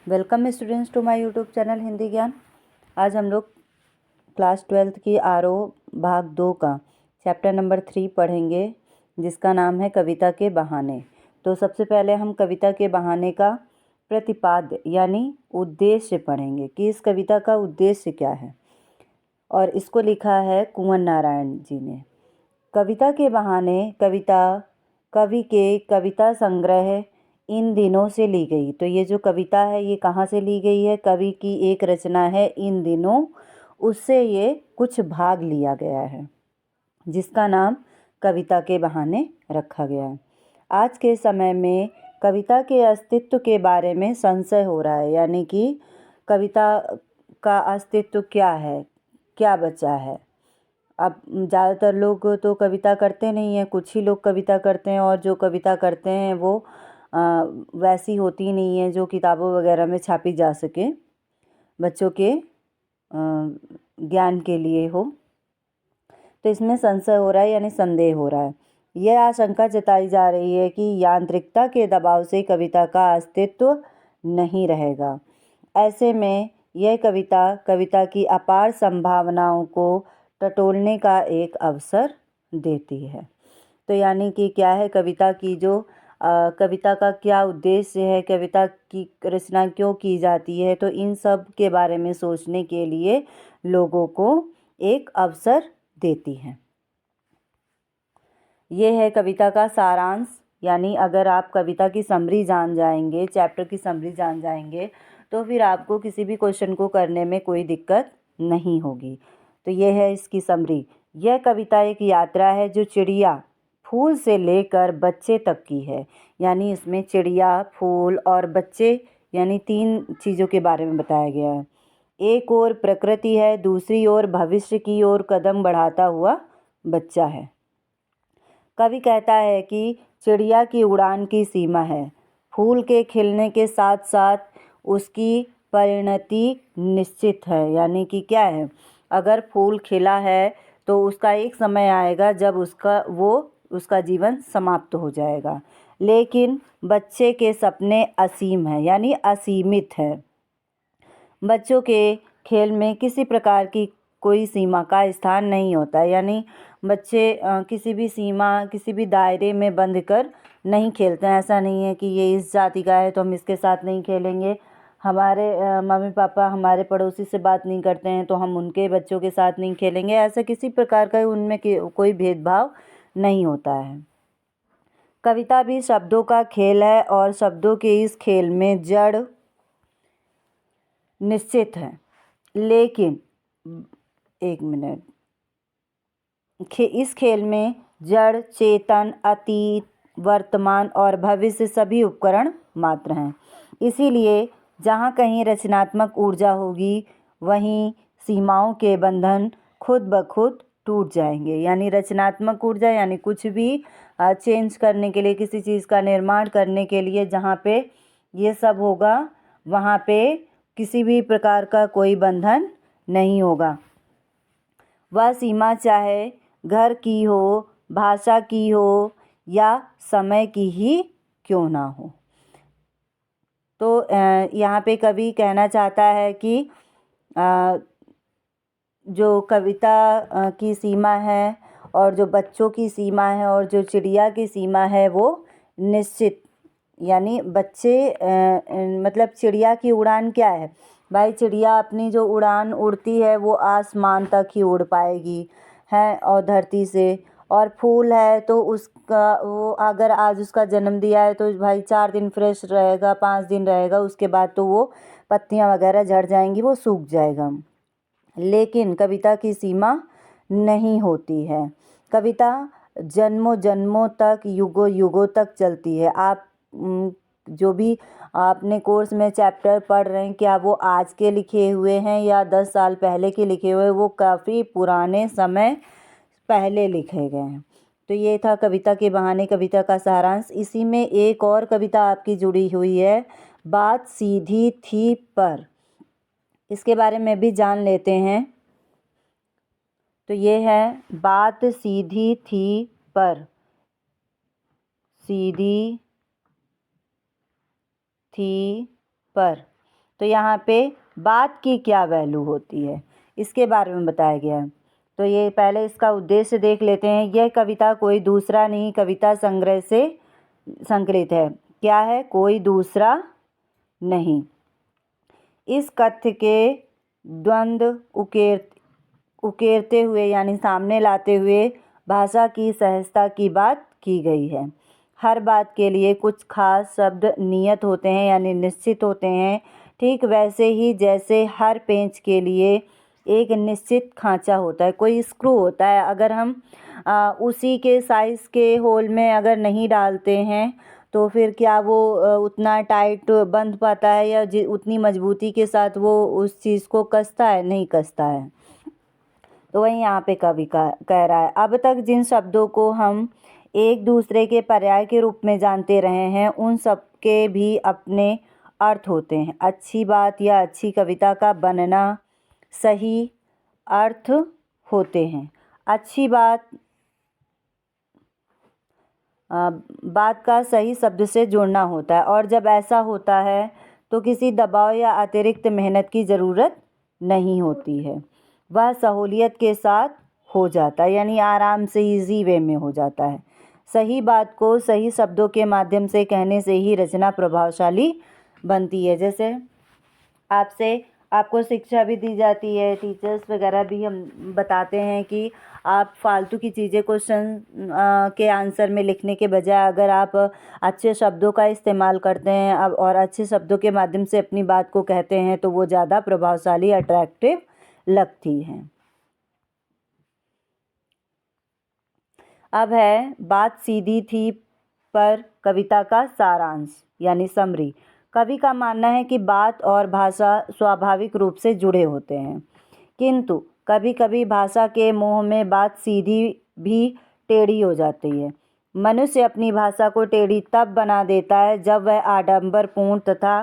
Welcome students to my YouTube channel Hindi Gyan. आज हम लोग क्लास 12th की आरोह भाग 2 का चैप्टर नंबर 3 पढ़ेंगे, जिसका नाम है कविता के बहाने। तो सबसे पहले हम कविता के बहाने का प्रतिपाद्य यानी उद्देश्य पढ़ेंगे कि इस कविता का उद्देश्य क्या है, और इसको लिखा है कुंवर नारायण जी ने। कविता के बहाने कविता कवि के कविता संग्रह इन दिनों से ली गई। तो ये जो कविता है ये कहाँ से ली गई है? कवि की एक रचना है इन दिनों, उससे ये कुछ भाग लिया गया है, जिसका नाम कविता के बहाने रखा गया है। आज के समय में कविता के अस्तित्व के बारे में संशय हो रहा है, यानी कि कविता का अस्तित्व क्या है, क्या बचा है। अब ज़्यादातर लोग तो कविता करते नहीं हैं, कुछ ही लोग कविता करते हैं, और जो कविता करते हैं वो वैसी होती नहीं है जो किताबों वगैरह में छापी जा सके, बच्चों के ज्ञान के लिए हो। तो इसमें संशय हो रहा है, यानी संदेह हो रहा है। यह आशंका जताई जा रही है कि यांत्रिकता के दबाव से कविता का अस्तित्व नहीं रहेगा। ऐसे में यह कविता की अपार संभावनाओं को टटोलने का एक अवसर देती है। तो यानी कि क्या है, कविता की जो कविता का क्या उद्देश्य है, कविता की रचना क्यों की जाती है, तो इन सब के बारे में सोचने के लिए लोगों को एक अवसर देती है। ये है कविता का सारांश, यानी अगर आप कविता की समरी जान जाएंगे, चैप्टर की समरी जान जाएंगे, तो फिर आपको किसी भी क्वेश्चन को करने में कोई दिक्कत नहीं होगी। तो ये है इसकी समरी। यह कविता एक यात्रा है जो चिड़िया, फूल से लेकर बच्चे तक की है। यानी इसमें चिड़िया, फूल और बच्चे, यानी 3 चीज़ों के बारे में बताया गया है। एक ओर प्रकृति है, दूसरी ओर भविष्य की ओर कदम बढ़ाता हुआ बच्चा है। कवि कहता है कि चिड़िया की उड़ान की सीमा है, फूल के खिलने के साथ साथ उसकी परिणति निश्चित है। यानी कि क्या है, अगर फूल खिला है तो उसका एक समय आएगा जब उसका जीवन समाप्त हो जाएगा। लेकिन बच्चे के सपने असीम हैं, यानी असीमित है। बच्चों के खेल में किसी प्रकार की कोई सीमा का स्थान नहीं होता, यानी बच्चे किसी भी सीमा, किसी भी दायरे में बंध कर नहीं खेलते हैं। ऐसा नहीं है कि ये इस जाति का है तो हम इसके साथ नहीं खेलेंगे, हमारे मम्मी पापा हमारे पड़ोसी से बात नहीं करते हैं तो हम उनके बच्चों के साथ नहीं खेलेंगे। ऐसा किसी प्रकार का उनमें कोई भेदभाव नहीं होता है। कविता भी शब्दों का खेल है, और शब्दों के इस खेल में जड़ निश्चित है। लेकिन एक मिनट, इस खेल में जड़, चेतन, अतीत, वर्तमान और भविष्य सभी उपकरण मात्र हैं। इसीलिए जहाँ कहीं रचनात्मक ऊर्जा होगी, वहीं सीमाओं के बंधन खुद ब खुद टूट जाएंगे। यानी रचनात्मक ऊर्जा, यानी कुछ भी चेंज करने के लिए, किसी चीज़ का निर्माण करने के लिए जहाँ पे ये सब होगा, वहाँ पे किसी भी प्रकार का कोई बंधन नहीं होगा। वह सीमा चाहे घर की हो, भाषा की हो, या समय की ही क्यों ना हो। तो यहाँ पे कवि कहना चाहता है कि जो कविता की सीमा है, और जो बच्चों की सीमा है, और जो चिड़िया की सीमा है, वो निश्चित, यानी बच्चे मतलब चिड़िया की उड़ान क्या है भाई, चिड़िया अपनी जो उड़ान उड़ती है वो आसमान तक ही उड़ पाएगी है, और धरती से। और फूल है तो उसका, वो अगर आज उसका जन्म दिया है तो भाई 4 दिन फ्रेश रहेगा, 5 दिन रहेगा, उसके बाद तो वो पत्तियां वगैरह झड़ जाएंगी, वो सूख जाएगा। लेकिन कविता की सीमा नहीं होती है। कविता जन्मों जन्मों तक, युगों युगों तक चलती है। आप जो भी आपने कोर्स में चैप्टर पढ़ रहे हैं, क्या वो आज के लिखे हुए हैं या 10 साल पहले के लिखे हुए? वो काफ़ी पुराने समय पहले लिखे गए हैं। तो ये था कविता के बहाने, कविता का सारांश। इसी में एक और कविता आपकी जुड़ी हुई है, बात सीधी थी पर। इसके बारे में भी जान लेते हैं। तो ये है, बात सीधी थी पर, सीधी थी पर, तो यहाँ पे बात की क्या वैल्यू होती है इसके बारे में बताया गया है। तो ये पहले इसका उद्देश्य देख लेते हैं। यह कविता कोई दूसरा नहीं कविता संग्रह से संकलित है। क्या है? कोई दूसरा नहीं। इस कथ्य के द्वंद्व उकेरते हुए यानी सामने लाते हुए भाषा की सहजता की बात की गई है। हर बात के लिए कुछ खास शब्द नियत होते हैं यानी निश्चित होते हैं। ठीक वैसे ही जैसे हर पेंच के लिए एक निश्चित खांचा होता है, कोई स्क्रू होता है। अगर हम उसी के साइज़ के होल में अगर नहीं डालते हैं तो फिर क्या वो उतना टाइट बंध पाता है या उतनी मजबूती के साथ वो उस चीज़ को कसता है? नहीं कसता है। तो वही यहाँ पे कवि कह रहा है, अब तक जिन शब्दों को हम एक दूसरे के पर्याय के रूप में जानते रहे हैं उन सब के भी अपने अर्थ होते हैं। अच्छी बात या अच्छी कविता का बनना सही अर्थ होते हैं। अच्छी बात बात का सही शब्द से जुड़ना होता है और जब ऐसा होता है तो किसी दबाव या अतिरिक्त मेहनत की ज़रूरत नहीं होती है। वह सहूलियत के साथ हो जाता है यानी आराम से ईजी वे में हो जाता है। सही बात को सही शब्दों के माध्यम से कहने से ही रचना प्रभावशाली बनती है। जैसे आपको शिक्षा भी दी जाती है, टीचर्स वगैरह भी हम बताते हैं कि आप फालतू की चीज़ें क्वेश्चन के आंसर में लिखने के बजाय अगर आप अच्छे शब्दों का इस्तेमाल करते हैं अब और अच्छे शब्दों के माध्यम से अपनी बात को कहते हैं तो वो ज़्यादा प्रभावशाली अट्रैक्टिव लगती हैं। अब है बात सीधी थी पर कविता का सारांश यानी समरी। कवि का मानना है कि बात और भाषा स्वाभाविक रूप से जुड़े होते हैं, किंतु कभी कभी भाषा के मोह में बात सीधी भी टेढ़ी हो जाती है। मनुष्य अपनी भाषा को टेढ़ी तब बना देता है जब वह आडंबरपूर्ण तथा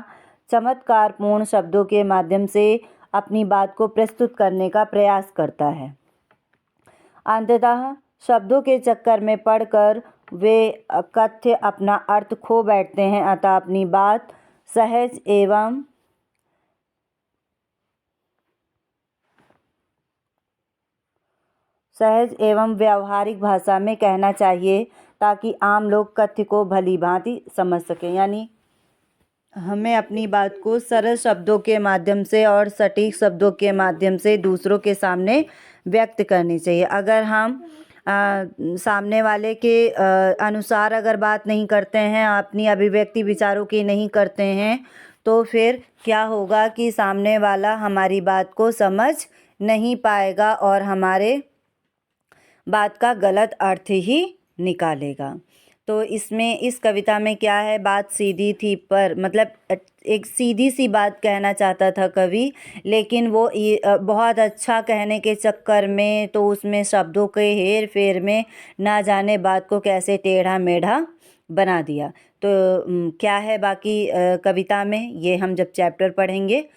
चमत्कारपूर्ण शब्दों के माध्यम से अपनी बात को प्रस्तुत करने का प्रयास करता है। अंततः शब्दों के चक्कर में पड़कर वे कथ्य अपना अर्थ खो बैठते हैं। अतः अपनी बात सहज एवं व्यावहारिक भाषा में कहना चाहिए ताकि आम लोग कथ्य को भली भांति समझ सकें। यानी हमें अपनी बात को सरल शब्दों के माध्यम से और सटीक शब्दों के माध्यम से दूसरों के सामने व्यक्त करनी चाहिए। अगर हम सामने वाले के अनुसार अगर बात नहीं करते हैं, अपनी अभिव्यक्ति विचारों की नहीं करते हैं तो फिर क्या होगा कि सामने वाला हमारी बात को समझ नहीं पाएगा और हमारे बात का गलत अर्थ ही निकालेगा। तो इसमें इस कविता में क्या है, बात सीधी थी पर मतलब एक सीधी सी बात कहना चाहता था कवि, लेकिन वो बहुत अच्छा कहने के चक्कर में तो उसमें शब्दों के हेर फेर में ना जाने बात को कैसे टेढ़ा मेढ़ा बना दिया। तो क्या है बाकी कविता में ये हम जब चैप्टर पढ़ेंगे